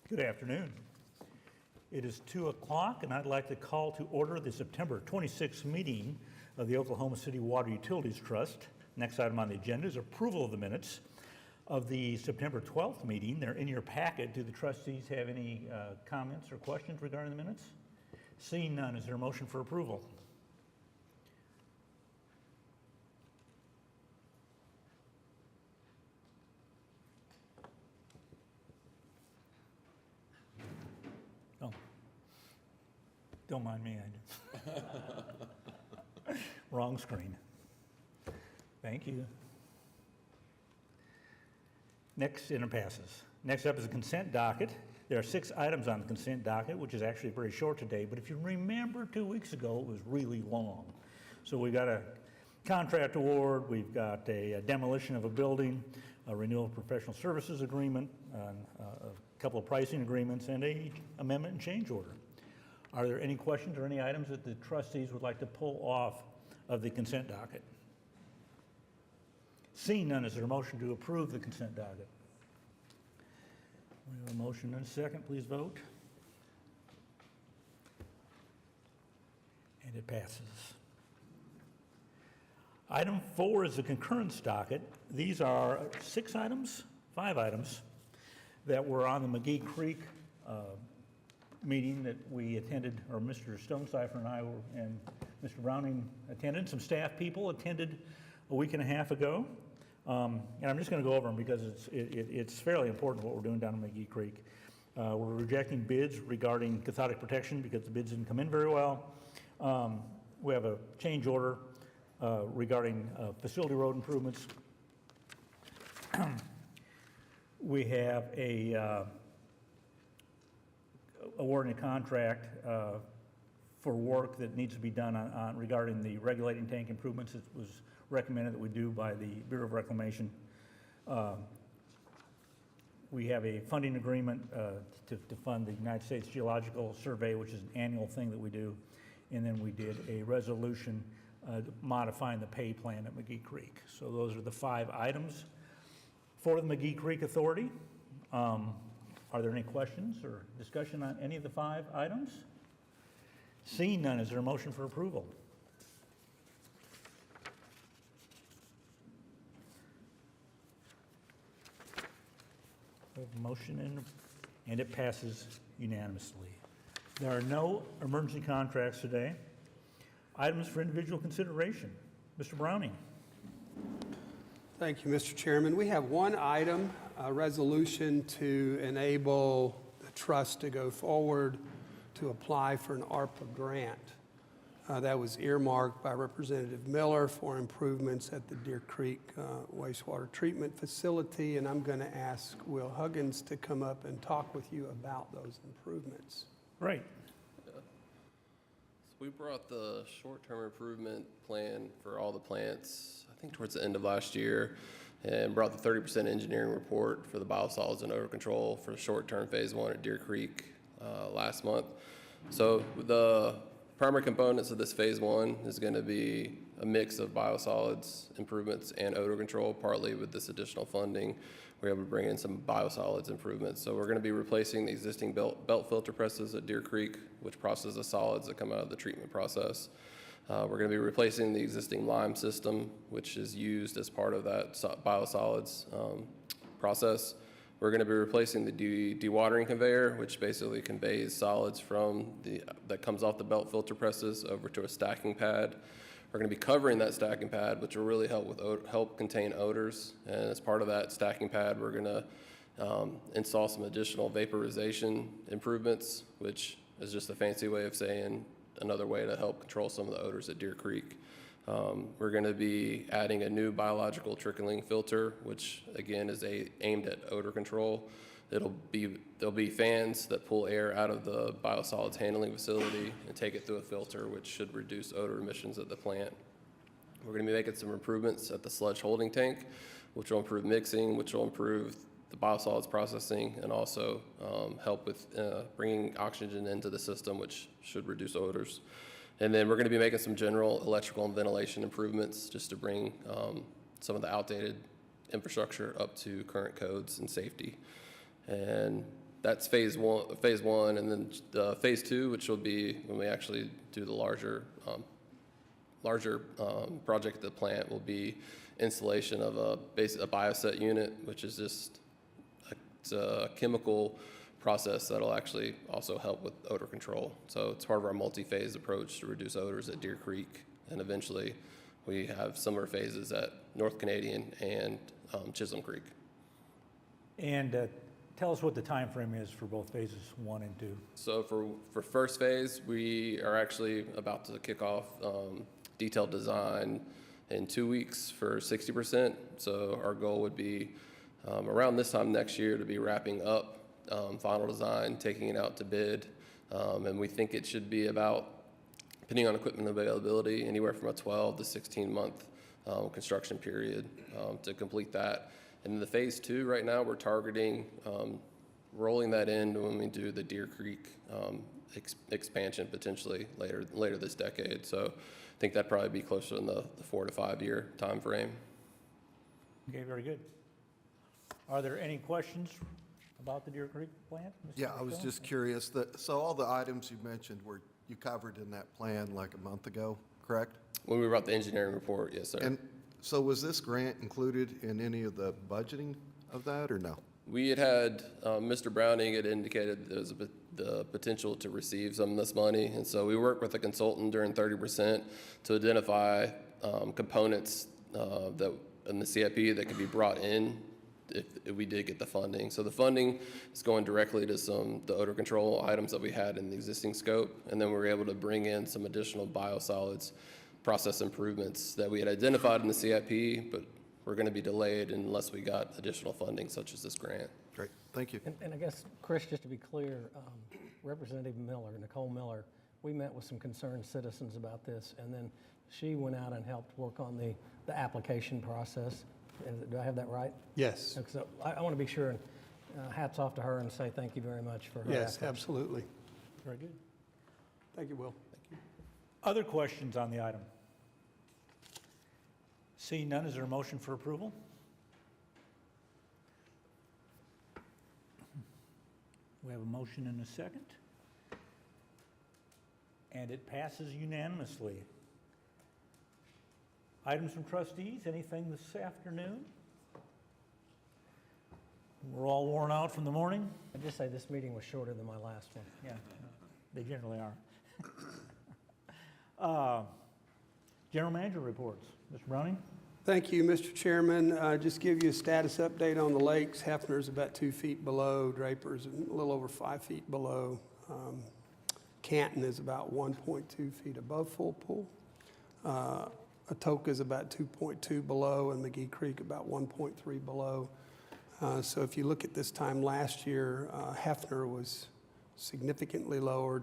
Good afternoon. It is 2 o'clock, and I'd like to call to order the September 26th meeting of the Oklahoma City Water Utilities Trust. Next item on the agenda is approval of the minutes of the September 12th meeting. They're in your packet. Do the trustees have any comments or questions regarding the minutes? Seeing none, is there a motion for approval? Oh, don't mind me. Wrong screen. Thank you. Next, and it passes. Next up is the consent docket. There are 6 items on the consent docket, which is actually very short today, but if you remember 2 weeks ago, it was really long. So we've got a contract award, we've got a demolition of a building, a renewal of professional services agreement, a couple of pricing agreements, and a amendment and change order. Are there any questions or any items that the trustees would like to pull off of the consent docket? Seeing none, is there a motion to approve the consent docket? We have a motion and a second. Please vote. And it passes. Item 4 is the concurrence docket. These are 5 items that were on the McGee Creek meeting that we attended, or Mr. Stonecipher and I and Mr. Browning attended. Some staff people attended a week and a half ago. And I'm just going to go over them because it's fairly important what we're doing down in McGee Creek. We're rejecting bids regarding cathodic protection because the bids didn't come in very well. We have a change order regarding facility road improvements. We have awarding a contract for work that needs to be done on regarding the regulating tank improvements. It was recommended that we do by the Bureau of Reclamation. We have a funding agreement to fund the United States Geological Survey, which is an annual thing that we do. And then we did a resolution modifying the pay plan at McGee Creek. So those are the 5 items for the McGee Creek Authority. Are there any questions or discussion on any of the 5 items? Seeing none, is there a motion for approval? We have a motion and it passes unanimously. There are no emergency contracts today. Items for individual consideration. Mr. Browning. Thank you, Mr. Chairman. We have one item, a resolution to enable the trust to go forward to apply for an ARPA grant. That was earmarked by Representative Miller for improvements at the Deer Creek wastewater treatment facility, and I'm going to ask Will Huggins to come up and talk with you about those improvements. Right. So we brought the short-term improvement plan for all the plants, I think towards the end of last year, and brought the 30% engineering report for the biosolids and odor control for the short-term phase 1 at Deer Creek last month. So the primary components of this phase 1 is going to be a mix of biosolids improvements and odor control. Partly with this additional funding, we're able to bring in some biosolids improvements. So we're going to be replacing the existing belt filter presses at Deer Creek, which process the solids that come out of the treatment process. We're going to be replacing the existing lime system, which is used as part of that biosolids process. We're going to be replacing the dewatering conveyor, which basically conveys solids from that comes off the belt filter presses over to a stacking pad. We're going to be covering that stacking pad, which will really help contain odors. And as part of that stacking pad, we're going to install some additional vaporization improvements, which is just a fancy way of saying another way to help control some of the odors at Deer Creek. We're going to be adding a new biological trickling filter, which again is aimed at odor control. There'll be fans that pull air out of the biosolids handling facility and take it through a filter, which should reduce odor emissions at the plant. We're going to be making some improvements at the sludge holding tank, which will improve mixing, which will improve the biosolids processing, and also help with bringing oxygen into the system, which should reduce odors. And then we're going to be making some general electrical and ventilation improvements just to bring some of the outdated infrastructure up to current codes and safety. And That's phase one, and then phase two, which will be when we actually do the larger project at the plant, will be installation of a bioset unit, which is just it's a chemical process that'll actually also help with odor control. So it's part of our multi-phase approach to reduce odors at Deer Creek, and eventually we have similar phases at North Canadian and Chisholm Creek. And tell us what the time frame is for both phases 1 and 2. So for first phase, we are actually about to kick off detailed design in 2 weeks for 60%. So our goal would be around this time next year to be wrapping up final design, taking it out to bid. And we think it should be about, depending on equipment availability, anywhere from a 12 to 16 month construction period to complete that. And the phase 2 right now, we're targeting rolling that in when we do the Deer Creek expansion potentially later this decade. So I think that'd probably be closer in the 4 to 5 year time frame. Okay, very good. Are there any questions about the Deer Creek plant? Mr. Yeah, I was Costello? just curious, so all the items you mentioned were you covered in that plan like a month ago, correct? When we wrote the engineering report, yes, sir. And so was this grant included in any of the budgeting of that, or no? We had Mr. Browning had indicated there was the potential to receive some of this money, and so we worked with a consultant during 30% to identify components that in the CIP that could be brought in if we did get the funding. So the funding is going directly to the odor control items that we had in the existing scope, and then we were able to bring in some additional biosolids process improvements that we had identified in the CIP, but we're going to be delayed unless we got additional funding such as this grant. Great, thank you. And I guess, Chris, just to be clear, Representative Miller, Nicole Miller, we met with some concerned citizens about this, and then she went out and helped work on the application process. Do I have that right? Yes, So I want to be sure, and hats off to her and say thank you very much for her yes, efforts. absolutely. Very good. Thank you, Will. Other questions on the item? Seeing none, is there a motion for approval? We have a motion and a second. And it passes unanimously. Items from trustees, anything this afternoon? We're all worn out from the morning? I'd just say this meeting was shorter than my last one. Yeah, they generally are. General manager reports. Mr. Browning? Thank you, Mr. Chairman. Just give you a status update on the lakes. Hefner's about 2 feet below. Draper's a little over 5 feet below. Canton is about 1.2 feet above full pool. Atoka is about 2.2 below, and McGee Creek about 1.3 below. So if you look at this time last year, Hefner was significantly lower.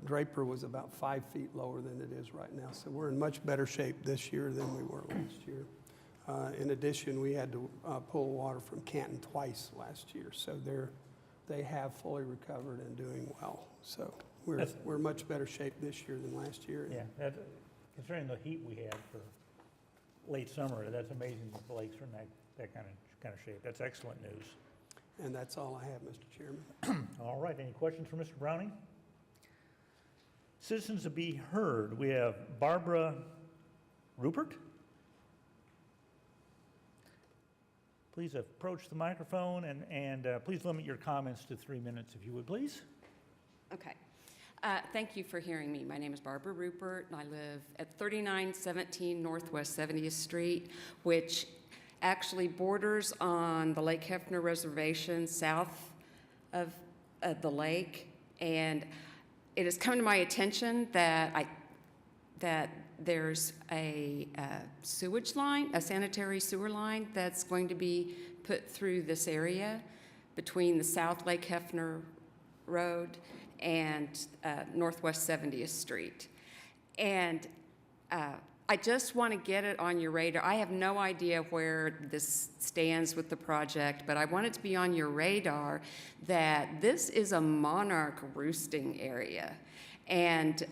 Draper was about 5 feet lower than it is right now. So we're in much better shape this year than we were last year. In addition, we had to pull water from Canton twice last year. So they have fully recovered and doing well. So we're much better shape this year than last year. Yeah, considering the heat we had for late summer, that's amazing that the lakes are in that kind of shape. That's excellent news. And that's all I have, Mr. Chairman. All right, any questions for Mr. Browning? Citizens to be heard. We have Barbara Rupert. Please approach the microphone and please limit your comments to 3 minutes if you would, please. Okay. Thank you for hearing me. My name is Barbara Rupert, and I live at 3917 Northwest 70th Street, which actually borders on the Lake Hefner Reservation south of the lake. And it has come to my attention that there's a sewage line, a sanitary sewer line that's going to be put through this area between the South Lake Hefner Road and Northwest 70th Street. And I just want to get it on your radar. I have no idea where this stands with the project, but I want it to be on your radar that this is a monarch roosting area. And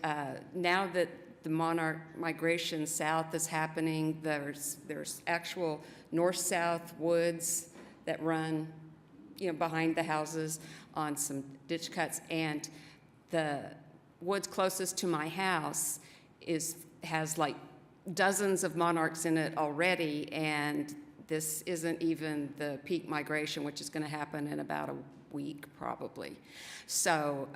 now that the monarch migration south is happening, there's actual north-south woods that run behind the houses on some ditch cuts. And the woods closest to my house has like dozens of monarchs in it already, and this isn't even the peak migration, which is going to happen in about a week probably. So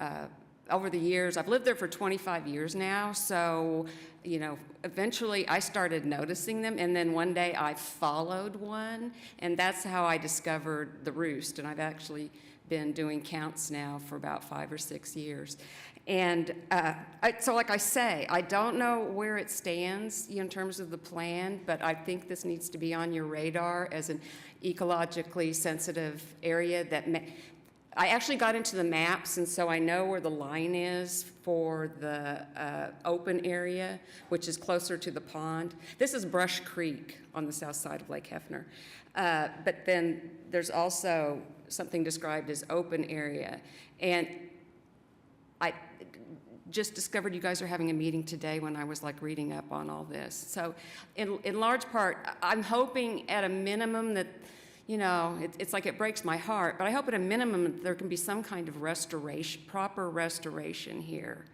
over the years, I've lived there for 25 years now, so eventually I started noticing them, and then one day I followed one, and that's how I discovered the roost. And I've actually been doing counts now for about 5 or 6 years. And so like I say, I don't know where it stands in terms of the plan, but I think this needs to be on your radar as an ecologically sensitive area that I actually got into the maps, and so I know where the line is for the open area, which is closer to the pond. This is Brush Creek on the south side of Lake Hefner. But then there's also something described as open area. And I just discovered you guys are having a meeting today when I was like reading up on all this. So in large part, I'm hoping at a minimum that, it's like it breaks my heart, but I hope at a minimum that there can be some kind of restoration, proper restoration here.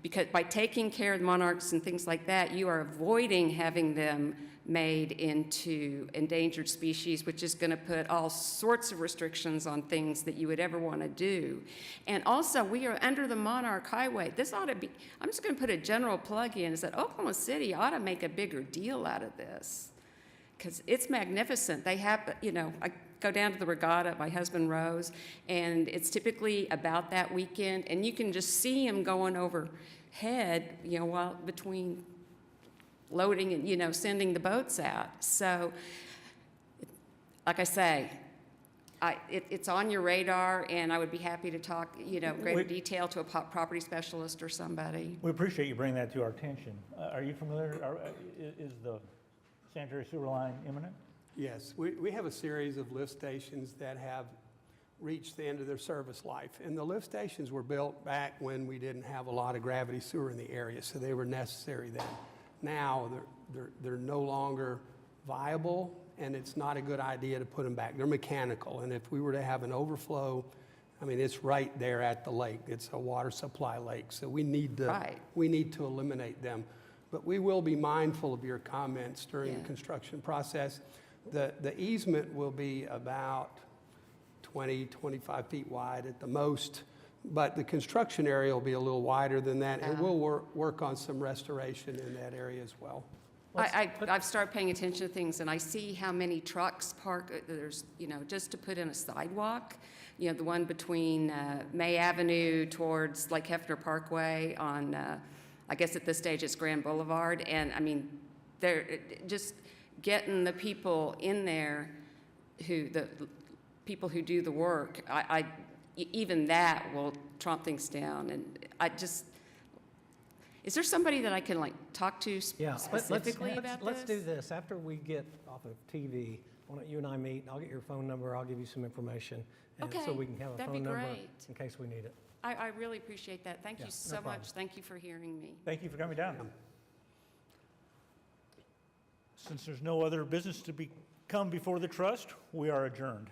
Because by taking care of the monarchs and things like that, you are avoiding having them made into endangered species, which is going to put all sorts of restrictions on things that you would ever want to do. And also, we are under the Monarch Highway. This ought to be, I'm just going to put a general plug in, is that Oklahoma City ought to make a bigger deal out of this, because it's magnificent. They have, I go down to the regatta, my husband rows, and it's typically about that weekend, and you can just see him going overhead, while between loading and, sending the boats out. So, like I say, it's on your radar, and I would be happy to talk, greater detail to a property specialist or somebody. We appreciate you bringing that to our attention. Are you familiar, is the sanitary sewer line imminent? Yes, we have a series of lift stations that have reached the end of their service life. And the lift stations were built back when we didn't have a lot of gravity sewer in the area, so they were necessary then. Now, they're no longer viable, and it's not a good idea to put them back. They're mechanical, and if we were to have an overflow, it's right there at the lake. It's a water supply lake, so we need to eliminate them. But we will be mindful of your comments during the construction process. The easement will be about 20, 25 feet wide at the most, but the construction area will be a little wider than that, and we'll work on some restoration in that area as well. I've started paying attention to things, and I see how many trucks park. There's, just to put in a sidewalk, the one between May Avenue towards Lake Hefner Parkway on, I guess at this stage it's Grand Boulevard, and they're just getting the people in there the people who do the work. Even that will trump things down, and is there somebody that I can talk to specifically about this? Let's do this. After we get off of TV, why don't you and I meet? I'll get your phone number. I'll give you some information. Okay, so we can have a that'd phone be number great. in case we need it. I really appreciate that. Thank you no so problem. much. Thank you for hearing me. Thank you for coming down. Since there's no other business to come before the trust, we are adjourned.